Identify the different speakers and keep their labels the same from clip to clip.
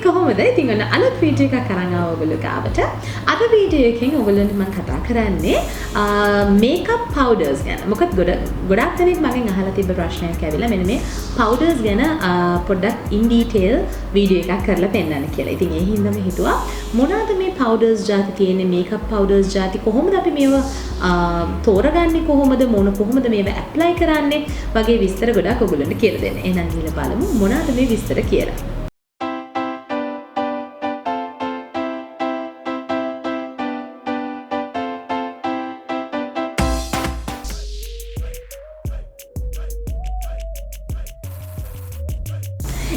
Speaker 1: කොහොමද? ඉතින් ඔන්න අලුත් වීඩියෝ එකක් අරන් ආවා ඔයගොල්ලෝ ගාවට. අද වීඩියෝ එකෙන් ඔයගොල්ලන්ට මම කතා කරන්නේ මේකප් පවුඩර්ස් ගැන. මොකද ගොඩක් දෙනෙක් මගෙන් අහලා තිබ්බ ප්‍රශ්නයක් ඇවිල්ලා මෙන්න මේ පවුඩර්ස් ගැන පොඩ්ඩක් ඉන් ඩීටේල් වීඩියෝ එකක් කරලා පෙන්නන්න කියලා. ඉතින් ඒ හින්දාම හිතුවා මොනවාද මේ පවුඩර්ස් ಜಾති තියෙන්නේ, මේකප් පවුඩර්ස් ಜಾති කොහොමද අපි මේවා තෝරගන්නේ, කොහොමද කොහොමද මේවා ඇප්ලයි කරන්නේ වගේ විස්තර ගොඩක් ඔයගොල්ලන්ට කියලා දෙන්න. එහෙනම් ගිහලා බලමු මොනවාද මේ විස්තර කියලා.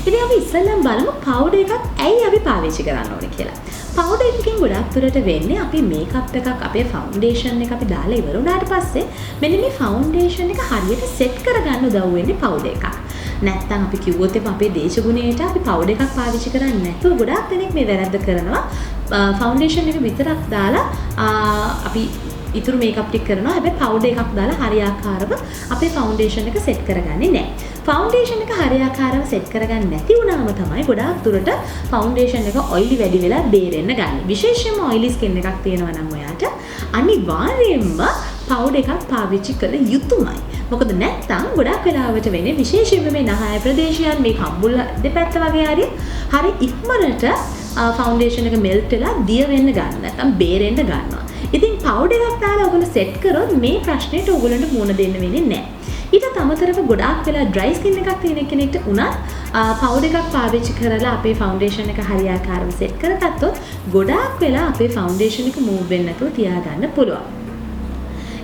Speaker 1: ඉතින් අපි ඉස්සෙල්ලම බලමු පවුඩර් එකක් ඇයි අපි පාවිච්චි කරන්න ඕනේ කියලා. පවුඩර් එකකින් ගොඩක් දුරට වෙන්නේ අපි මේකප් එකක්, අපේ ෆවුන්ඩේෂන් එක අපි දාලා ඉවර වුණාට පස්සේ මෙන්න මේ ෆවුන්ඩේෂන් එක හරියට සෙට් කරගන්න උදව් වෙන්නේ පවුඩර් එකක්. නැත්තම් අපි කිව්වොත් අපේ දේශගුණයට අපි පවුඩර් එකක් පාවිච්චි කරන්නේ නැතුව ගොඩක් දෙනෙක් මේ වැරද්ද කරනවා. ෆවුන්ඩේෂන් එක විතරක් දාලා අපි ඉතුරු මේකප් ටික කරනවා. හැබැයි පවුඩර් එකක් දාලා හරියාකාරව අපේ ෆවුන්ඩේෂන් එක සෙට් කරගන්නේ නැහැ. ෆවුන්ඩේෂන් එක හරියාකාරව සෙට් කරගන්න නැති වුණාම තමයි ගොඩාක් දුරට ෆවුන්ඩේෂන් එක ඔයිලි වැඩි වෙලා බේරෙන්න ගන්නේ. විශේෂයෙන්ම ඔයිලි ස්කින් එකක් තියෙනවා නම් ඔයාට අනිවාර්යයෙන්ම පවුඩර් එකක් පාවිච්චි කළ යුතුමයි. මොකද නැත්තම් ගොඩක් වෙලාවට වෙන්නේ විශේෂයෙන්ම මේ නහය ප්‍රදේශයන් මේ කම්බුල දෙපැත්ත වගේ හරි ඉක්මනට ෆවුන්ඩේෂන් එක මෙල්ට් වෙලා දිය වෙන්න ගන්න නැත්තම් බේරෙන්න ගන්නවා. ඉතින් පවුඩර් එකක් දාලා ඔයගොල්ලෝ සෙට් කරොත් මේ ප්‍රශ්නෙට ඔයගොල්ලන්ට මුහුණ දෙන්න වෙන්නේ නැහැ. ඊට අමතරව ගොඩාක් වෙලා ඩ්‍රයි ස්කින් එකක් තියෙන කෙනෙක්ට උනත් පවුඩර් එකක් පාවිච්චි කරලා අපේ ෆවුන්ඩේෂන් එක හරියාකාරව සෙට් කරගත්තොත් ගොඩාක් වෙලා අපේ ෆවුන්ඩේෂන් එක මූව් වෙන්නේ නැතුව තියාගන්න පුළුවන්.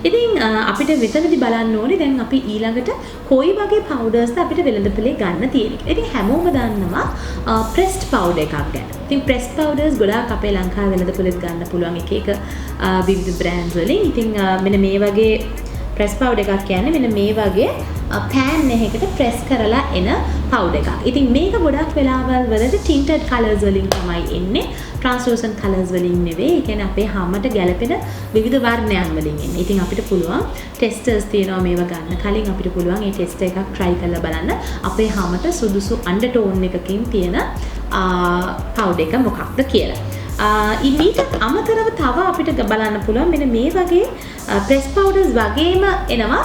Speaker 1: ඉතින් අපිට මෙතනදී බලන්න ඕනේ දැන් අපි ඊළඟට කොයි වගේ පවුඩර්ස්ද අපිට වෙළඳපොලේ ගන්න තියෙන්නේ. ඉතින් හැමෝම දන්නවා ප්‍රෙස්ඩ් පවුඩර් එකක් ගැන. ඉතින් ප්‍රෙස්ඩ් පවුඩර්ස් ගොඩාක් අපේ ලංකාවේ වෙළඳපොලේත් ගන්න පුළුවන් එක විවිධ බ්‍රෑන්ඩ්ස් වලින්. ඉතින් මෙන්න මේ වගේ ප්‍රෙස් පවුඩර් එකක් කියන්නේ මෙන්න මේ වගේ පෑන් එකකට ප්‍රෙස් කරලා එන පවුඩර් එකක්. ඉතින් මේක ගොඩක් වෙලාවල් වලට ටින්ටඩ් කලර්ස් වලින් තමයි එන්නේ. ට්‍රාන්ස්ලූසන්ට් කලර්ස් වලින් නෙවෙයි. ඒ කියන්නේ අපේ හැමට ගැලපෙන විවිධ වර්ණයන් වලින් එන්නේ. ඉතින් අපිට පුළුවන් ටෙස්ටර්ස් තියෙනවා මේවා ගන්න කලින් අපිට පුළුවන් මේ ටෙස්ටර් එකක් try කරලා බලන්න අපේ හැමට සුදුසු අන්ඩර්ටෝන් එකකින් තියෙන පවුඩර් එක මොකක්ද කියලා. ඊට අමතරව තව අපිට බලන්න පුළුවන් මෙන්න මේ වගේ ප්‍රෙස් පවුඩර්ස් වගේම එනවා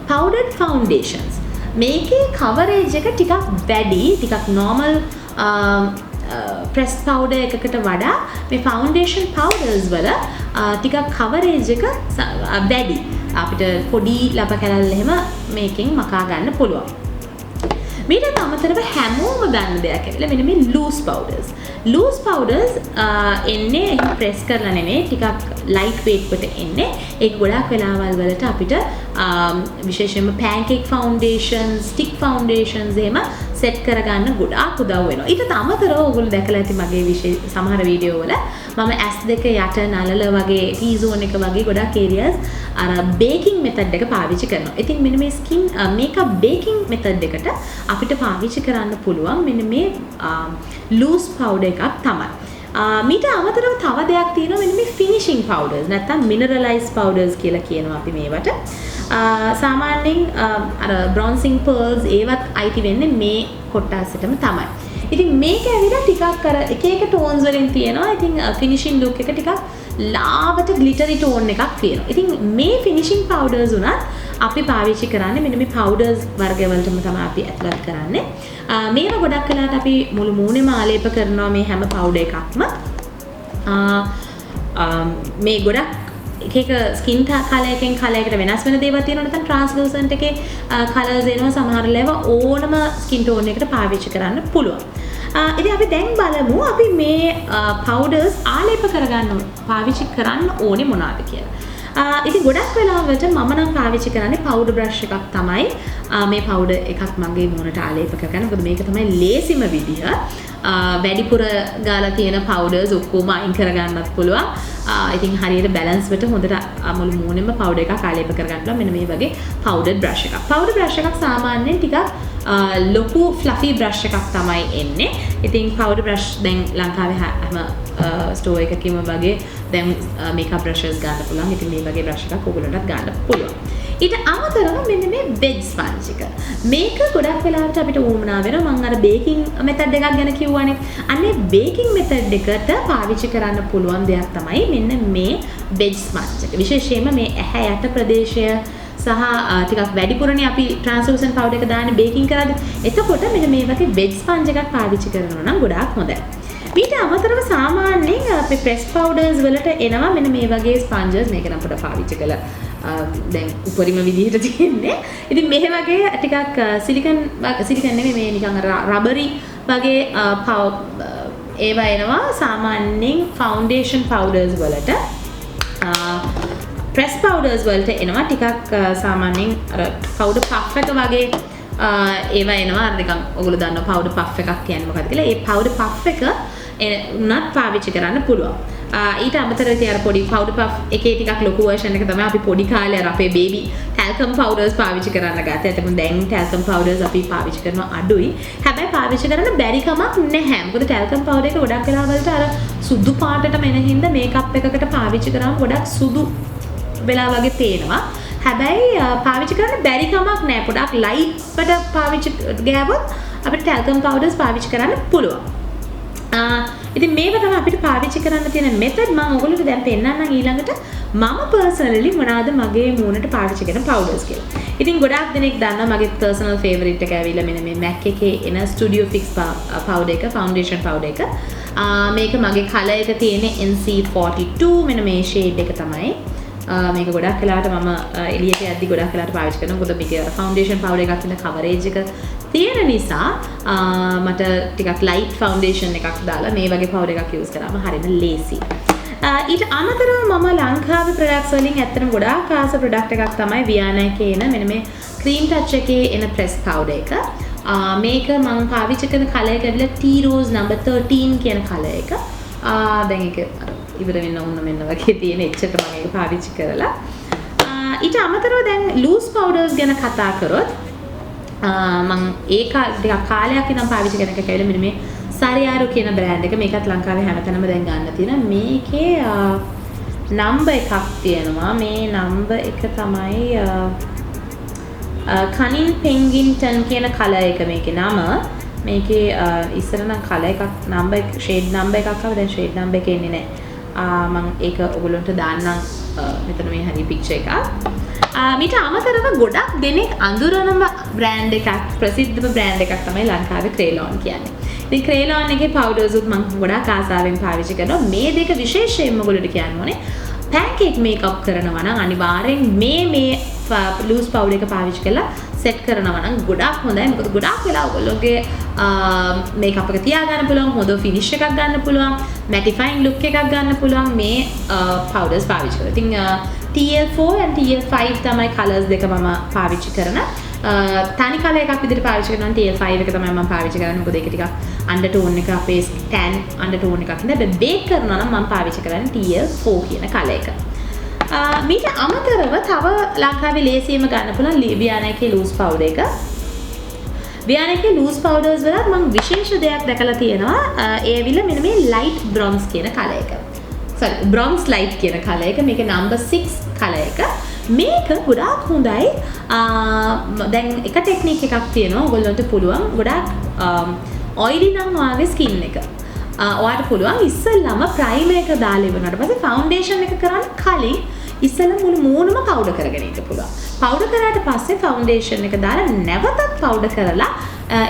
Speaker 1: powdered foundations. මේකේ කවරේජ් එක ටිකක් වැඩි, ටිකක් normal press powder එකකට වඩා මේ foundation powders වල ටිකක් කවරේජ් එක වැඩි. අපිට පොඩි ලප කැලල් එහෙම මේකෙන් මකා ගන්න පුළුවන්. මීට අමතරව හැමෝම ගන්න දෙයක් ඇවිල්ලා මෙන්න මේ loose powders. Loose powders එන්නේ එහෙම press කරලා නෙමෙයි, ටිකක් light weight කොට එන්නේ. ඒක ගොඩක් වෙලාවල් වලට අපිට විශේෂයෙන්ම pancake foundations, stick foundations එහෙම set කරගන්න ගොඩාක් උදව් වෙනවා. ඊට අමතරව ඔයගොල්ලෝ දැකලා ඇති මගේ සමහර වීඩියෝ වල මම S2 යට නලල වගේ T-zone එක වගේ ගොඩක් areas අර baking method එක පාවිච්චි කරනවා. ඉතින් මෙන්න මේ skin makeup baking method එකට අපිට පාවිච්චි කරන්න පුළුවන් මෙන්න මේ loose powder එකක් තමයි. මීට අමතරව තව දෙයක් තියෙනවා මෙන්න මේ finishing powders නැත්නම් mineralized powders කියලා කියනවා අපි මේවට. සාමාන්‍යයෙන් අර bronzing pearls ඒවත් අයිති වෙන්නේ මේ කොටසටම තමයි. ඉතින් මේක ඇවිල්ලා ටිකක් අර එක එක tones වලින් තියෙනවා. ඉතින් finishing look එක ටිකක් ලාවට glittery tone එකක් තියෙනවා. ඉතින් මේ finishing powders උනත් අපි පාවිච්චි කරන්නේ මෙන්න මේ powders වර්ග වලටම තමයි අපි ඇතුළත් කරන්නේ. මේවා ගොඩක් වෙලාවට අපි මුළු මූණෙම ආලේප කරනවා මේ හැම powder එකක්ම. මේ ගොඩක් එක ස්කින් කලර් එකෙන් කලර් එකට වෙනස් වෙන දේවල් තියෙනවා. නැත්නම් ට්‍රාන්ස්ලූසන්ට් එකේ කලර්ස් එනවා. සමහර ලේවා ඕනම ස්කින් ටෝන් එකට පාවිච්චි කරන්න පුළුවන්. ඉතින් අපි දැන් බලමු අපි මේ පවුඩර්ස් ආලේප කරගන්න පාවිච්චි කරන්න ඕනේ මොනවද කියලා. ඉතින් ගොඩක් වෙලාවට මම නම් පාවිච්චි කරන්නේ පවුඩර් බ්‍රෂ් එකක් තමයි. මේ පවුඩර් එකක් මගේ මූණට ආලේප කරගන්න. මොකද මේක තමයි ලේසිම විදිහ. වැඩිපුර ගාලා තියෙන පවුඩර්ස් ඔක්කොම අයින් කරගන්නත් පුළුවන්. ඉතින් හරියට බැලන්ස් වෙට හොඳට මුළු මූණෙම පවුඩර් එකක් ආලේප කරගන්න පුළුවන්. මෙන්න මේ වගේ පවුඩර් බ්‍රෂ් එකක්. පවුඩර් බ්‍රෂ් එකක් සාමාන්‍යයෙන් ටිකක් ලොකු ෆ්ලෆි බ්‍රෂ් එකක් තමයි එන්නේ. ඉතින් පවුඩර් බ්‍රෂ් දැන් ලංකාවේ හැම ස්ටෝර් එකකම වගේ දැන් මේකප් බ්‍රෂස් ගන්න පුළුවන්. ඉතින් මේ වගේ බ්‍රෂ් එකක් ඔයගොල්ලන්ටත් ගන්න පුළුවන්. ඊට අමතරව මෙන්න මේ වෙජ් ස්පන්ජ් එක. මේක ගොඩක් වෙලාවට අපිට වුමනා වෙනවා. මම අර බේකින් මෙතඩ් එකක් ගැන කිව්වනේ. අන්නේ බේකින් මෙතඩ් එකට පාවිච්චි කරන්න පුළුවන් දෙයක් තමයි මෙන්න මේ වෙජ් ස්පන්ජ් එක. විශේෂයෙන්ම මේ ඇහැ යට ප්‍රදේශය සහ ටිකක් වැඩිපුරනේ අපි ට්‍රාන්ස්ලූසන්ට් පවුඩර් එක දාන්නේ බේකින් කරද්දී. එතකොට මෙන්න මේ වගේ වෙජ් ස්පන්ජ් එකක් පාවිච්චි කරනවා නම් ගොඩාක් හොඳයි. ඊට අමතරව සාමාන්‍යයෙන් අපි ප්‍රෙස් පවුඩර්ස් වලට එනවා මෙන්න මේ වගේ ස්පන්ජස්. මේක නම් පොඩ්ඩක් පාවිච්චි කළා. දැන් උපරිම විදිහට තියෙන්නේ. ඉතින් මේ වගේ ටිකක් සිලිකන් නෙමෙයි මේ නිකන් රබරි වගේ ඒවා එනවා සාමාන්‍යයෙන් ෆවුන්ඩේෂන් පවුඩර්ස් වලට. ප්‍රෙස් පවුඩර්ස් වලට එනවා ටිකක් සාමාන්‍යයෙන් අර පවුඩර් පෆ් එක වගේ ඒවා එනවා. අර නිකන් ඔයගොල්ලෝ දන්නවා පවුඩර් පෆ් එකක් කියන්නේ මොකක්ද කියලා. ඒ පවුඩර් පෆ් එක උනත් පාවිච්චි කරන්න පුළුවන්. ඊට අමතරව ඉතින් අර පොඩි පවුඩර් පෆ් එකේ ටිකක් ලොකු version එක තමයි අපි පොඩි කාලේ අර අපේ බේබි ටැල්කම් පවුඩර්ස් පාවිච්චි කරන්න ගත්තේ. ඒකම දැන් ටැල්කම් පවුඩර්ස් අපි පාවිච්චි කරනවා අඩුයි. හැබැයි පාවිච්චි කරන්න බැරි කමක් නැහැ. මොකද ටැල්කම් පවුඩර් එක ගොඩක් වෙලාවලට අර සුදු පාටටම එන හින්දා මේකප් එකකට පාවිච්චි කරාම ගොඩක් සුදු වෙලා වගේ පේනවා. හැබැයි පාවිච්චි කරන්න බැරි කමක් නැහැ. පොඩක් ලයිට් වට පාවිච්චි ගෑවොත් අපිට ටැල්කම් පවුඩර්ස් පාවිච්චි කරන්න පුළුවන්. ඉතින් මේක තමයි අපිට පාවිච්චි කරන්න තියෙන මෙතඩ්. මම ඔයගොල්ලෝට දැන් පෙන්නන්නම් ඊළඟට මම පර්සනලි මොනවාද මගේ මූණට පාවිච්චි කරන පවුඩර්ස් කියලා. ඉතින් ගොඩාක් දෙනෙක් දන්නවා මගේ පර්සනල් ෆේවරිට් එක ඇවිල්ලා මෙන්න මේ MAC එකේ එන ස්ටුඩියෝ ෆික්ස් පවුඩර් එක, ෆවුන්ඩේෂන් පවුඩර් එක. මේක මගේ කලර් එක තියෙන්නේ NC42. මෙන්න මේ ෂේඩ් එක තමයි. මේක ගොඩක් වෙලාවට මම එළියට යද්දි ගොඩක් වෙලාවට පාවිච්චි කරනවා. මොකද මේක ෆවුන්ඩේෂන් පවුඩර් එකක් තියෙන කවරේජ් එක තියෙන නිසා මට ටිකක් ලයිට් ෆවුන්ඩේෂන් එකක් දාලා මේ වගේ පවුඩර් එකක් යූස් කරාම හරියම ලේසි. ඊට අමතරව මම ලංකාවේ ප්‍රොඩක්ට්ස් වලින් ඇත්තටම ගොඩාක් ආස ප්‍රොඩක්ට් එකක් තමයි වියානා එකේ එන මෙන්න මේ ක්‍රීම් ටච් එකේ එන ප්‍රෙස් පවුඩර් එක. මේක මම පාවිච්චි කරන කලර් එක ඇවිල්ලා ටී රෝස් නම්බර් 13 කියන කලර් එක. දැන් ඒක ඉවර වෙන්න ඕන මෙන්න වගේ තියෙන එච්චරට මම ඒක පාවිච්චි කරලා. ඊට අමතරව දැන් ලූස් පවුඩර්ස් ගැන කතා කරොත් මම ඒක ටිකක් කාලයක් ඉඳන් පාවිච්චි කරන එක කියලා මෙන්න මේ සරියාරු කියන බ්‍රෑන්ඩ් එක. මේකත් ලංකාවේ හැමතැනම දැන් ගන්න තියෙනවා. මේකේ නම්බර් එකක් තියෙනවා. මේ නම්බර් එක තමයි කනින් පෙන්ගින්ටන් කියන කලර් එක මේකේ නම. මේකේ ඉස්සර නම් කලර් එකක් නම්බර් එක ෂේඩ් නම්බර් එකක් ආවා. දැන් ෂේඩ් නම්බර් එක එන්නේ නැහැ. මම ඒක ඔයගොල්ලන්ට දාන්නම් මෙතන මේ හරි පික්චර් එකක්. මීට අමතරව ගොඩක් දෙනෙක් අඳුරනම බ්‍රෑන්ඩ් එකක්, ප්‍රසිද්ධම බ්‍රෑන්ඩ් එකක් තමයි ලංකාවේ ක්‍රේලෝන් කියන්නේ. ඉතින් ක්‍රේලෝන් එකේ පවුඩර්ස් උත් මම ගොඩක් ආසාවෙන් පාවිච්චි කරනවා. මේ දෙක විශේෂයෙන්ම ඔයගොල්ලන්ට කියන්න ඕනේ. පැන්කේක් මේකප් කරනවා නම් අනිවාර්යෙන් මේ ලූස් පවුඩර් එක පාවිච්චි කරලා සෙට් කරනවා නම් ගොඩාක් හොඳයි. මොකද ගොඩාක් වෙලා ඔයගොල්ලෝගේ මේකප් එක තියාගන්න පුළුවන්, හොඳ ෆිනිෂ් එකක් ගන්න පුළුවන්, මැටිෆයින් ලුක් එකක් ගන්න පුළුවන් මේ පවුඩර්ස් පාවිච්චි කරලා. ඉතින් TL4 and TL5 තමයි කලර්ස් දෙක මම පාවිච්චි කරන. තනි කලර් එකක් විදිහට පාවිච්චි කරනවා TL5 එක තමයි මම පාවිච්චි කරන්නේ. මොකද ඒක ටිකක් අන්ඩර්ටෝන් එක අපේ tan අන්ඩර්ටෝන් එකක් නේද. බේක් කරනවා නම් මම පාවිච්චි කරන්නේ TL4 කියන කලර් එක. මීට අමතරව තව ලංකාවේ ලේසියෙන්ම ගන්න පුළුවන් වියානා එකේ ලූස් පවුඩර් එක. වියානා එකේ ලූස් පවුඩර්ස් වලත් මම විශේෂ දෙයක් දැකලා තියෙනවා. ඒ ඇවිල්ලා මෙන්න මේ ලයිට් බ්‍රොන්ස් කියන කලර් එක. බ්‍රොන්ස් ලයිට් කියන කලර් එක. මේක නම්බර් 6 කලර් එක. මේක ගොඩාක් හොඳයි. දැන් එක ටෙක්නික් එකක් තියෙනවා. ඔයගොල්ලන්ට පුළුවන් ගොඩාක් ඔයිලි නම් වාගේ ස්කින් එක. ඔයාලට පුළුවන් ඉස්සෙල්ලාම ප්‍රයිමර් එක දාලා ඉවරනට පස්සේ ෆවුන්ඩේෂන් එක කරන්න කලින් ඉස්සෙල්ලා මුළු මූණම පවුඩර් කරගෙන ඉන්න පුළුවන්. පවුඩර් කරාට පස්සේ ෆවුන්ඩේෂන් එක දාලා නැවතත් පවුඩර් කරලා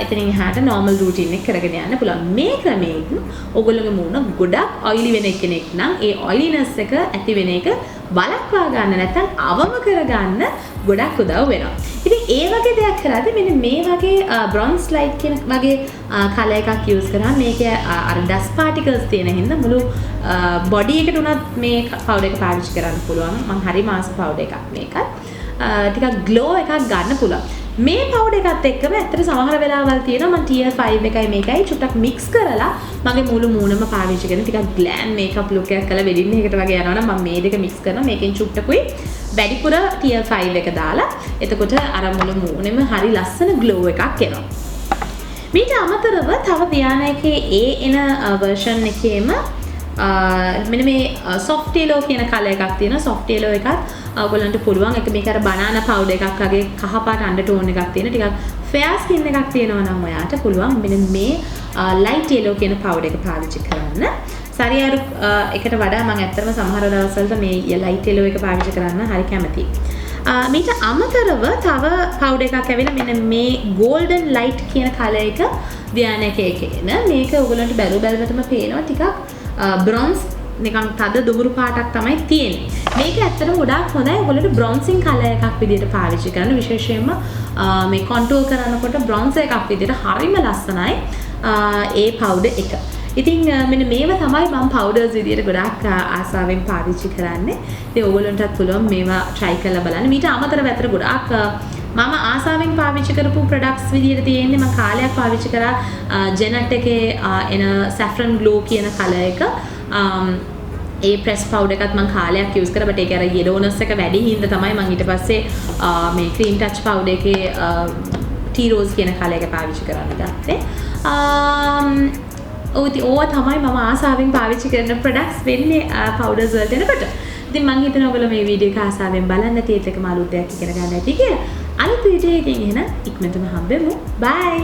Speaker 1: එතනින් එහාට නෝමල් රූටින් එක කරගෙන යන්න පුළුවන්. මේ ක්‍රමයෙන් ඔයගොල්ලෝගේ මූණ ගොඩක් ඔයිලි වෙන කෙනෙක් නම් ඒ ඔයිලිනස් එක ඇති වෙන එක වළක්වා ගන්න නැත්නම් අවම කරගන්න ගොඩක් උදව් වෙනවා. ඉතින් ඒ වගේ දෙයක් කරද්දී මෙන්න මේ වගේ බ්‍රොන්ස් ලයිට් කියන වගේ කලර් එකක් යූස් කරාම මේකේ අර ඩස්ට් පාටිකල්ස් තියෙන හින්දා මුළු බොඩි එකට උනත් මේ පවුඩර් එක පාවිච්චි කරන්න පුළුවන්. මම හරි මාස් පවුඩර් එකක් මේකත්. ටිකක් ග්ලෝ එකක් ගන්න පුළුවන්. මේ පවුඩර් එකත් එක්කම ඇත්තට සමහර වෙලාවල් තියෙනවා මම TL5 එකයි මේකයි චුට්ටක් මික්ස් කරලා මගේ මුළු මූණම පාවිච්චි කරන ටිකක් ග්ලෑම් මේකප් ලුක් එකක් කරලා වෙඩින් එකකට වගේ යනවනම් මම මේ දෙක මික්ස් කරනවා. මේකෙන් චුට්ටකුයි වැඩිපුර TL5 එක දාලා එතකොට අර මුළු මූණෙම හරි ලස්සන ග්ලෝ එකක් එනවා. මීට අමතරව තව වියානා එකේ එන version එකේම මෙන්න මේ soft yellow කියන කලර් එකක් තියෙනවා. soft yellow එකත් ඔයගොල්ලන්ට පුළුවන් එක මේක අර බනානා පවුඩර් එකක් වගේ කහ පාට අන්ඩර්ටෝන් එකක් තියෙන ටිකක් ෆෙයා ස්කින් එකක් තියෙනවා නම් ඔයාට පුළුවන් මෙන්න මේ ලයිට් yellow කියන පවුඩර් එක පාවිච්චි කරන්න. සරියාරු එකට වඩා මම ඇත්තටම සමහර දවස්වලට මේ ලයිට් yellow එක පාවිච්චි කරන්න හරි කැමතියි. මීට අමතරව තව පවුඩර් එකක් ඇවිල්ලා මෙන්න මේ golden light කියන කලර් එක ධානයකේ කියන මේක ඔයගොල්ලන්ට බැලුවටම පේනවා ටිකක් බ්‍රොන්ස් නිකන් තද දුඹුරු පාටක් තමයි තියෙන්නේ. මේක ඇත්තටම ගොඩාක් හොඳයි ඔයගොල්ලන්ට බ්‍රොන්සින් කලර් එකක් විදිහට පාවිච්චි කරන්න. විශේෂයෙන්ම මේ කොන්ටෝර් කරනකොට බ්‍රොන්ස් එකක් විදිහට හරිම ලස්සනයි ඒ පවුඩර් එක. ඉතින් මෙන්න මේව තමයි මම පවුඩර්ස් විදියට ගොඩාක් ආසාවෙන් පාවිච්චි කරන්නේ. ඉතින් ඕගොල්ලන්ටත් පුළුවන් මේවා try කරලා බලන්න. මීට අමතරව ඇතර ගොඩාක් මම ආසාවෙන් පාවිච්චි කරපු products විදියට තියෙන්නේ මම කාලයක් පාවිච්චි කරා ජෙනට් එකේ එන saffron glow කියන කලර් එක. ඒ ප්‍රෙස් පවුඩර් එකත් මම කාලයක් යූස් කරා බට් ඒක අර yellowness එක වැඩි හින්දා තමයි මම ඊට පස්සේ මේ cream touch පවුඩර් එකේ tea rose කියන කලර් එක පාවිච්චි කරන්න ගත්තේ. ඕවා තමයි මම ආසාවෙන් පාවිච්චි කරන ප්‍රොඩක්ට්ස් වෙන්නේ පවුඩර්ස් වලට එනකොට. ඉතින් මම හිතනවා ඔයගොල්ලෝ මේ වීඩියෝ එක ආසාවෙන් බලන්න තියෙත් එකම අලුත් දෙයක් ඉගෙන ගන්න ඇති කියලා. අනිත් වීඩියෝ එකකින් එහෙනම් ඉක්මනටම හම්බෙමු. බයි.